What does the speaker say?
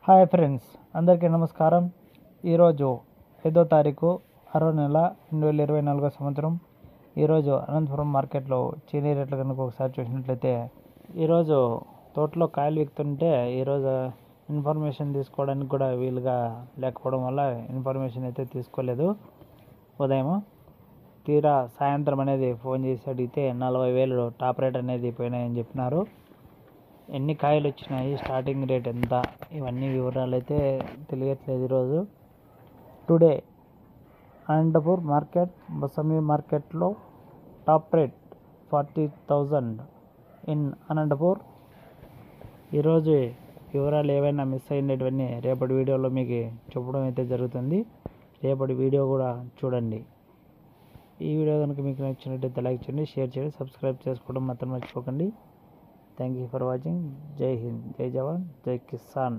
Hi friends, అందరికీ నమస్కారం. ఈరోజు 5వ తారీఖు 6వ నెల 2024 సంవత్సరం. ఈరోజు అనంతపురం మార్కెట్లో చీనీ రేట్లు కనుక ఒకసారి చూసినట్లయితే, ఈరోజు తోటలో కాయలు విక్కుతుంటే ఈరోజు ఇన్ఫర్మేషన్ తీసుకోవడానికి కూడా వీలుగా లేకపోవడం వల్ల ఇన్ఫర్మేషన్ అయితే తీసుకోలేదు. ఉదయం తీరా సాయంత్రం అనేది ఫోన్ చేసి అడిగితే 40,000 టాప్ రేట్ అనేది పోయినాయని చెప్పినారు. ఎన్ని కాయలు వచ్చినాయి, స్టార్టింగ్ రేట్ ఎంత, ఇవన్నీ వివరాలు అయితే తెలియట్లేదు. ఈరోజు టుడే అనంతపూర్ మార్కెట్, బసమి మార్కెట్లో టాప్ రేట్ 40,000 ఇన్ అనంతపూర్. ఈరోజు వివరాలు ఏవైనా మిస్ అయినటువన్నీ రేపటి వీడియోలో మీకు చెప్పడం అయితే జరుగుతుంది. రేపటి వీడియో కూడా చూడండి. ఈ వీడియో కనుక మీకు నచ్చినట్టయితే లైక్ చేయండి, షేర్ చేయండి, సబ్స్క్రైబ్ చేసుకోవడం మాత్రం మర్చిపోకండి. Thank you for watching. జై హింద్, జై జవాన్, జై కిసాన్.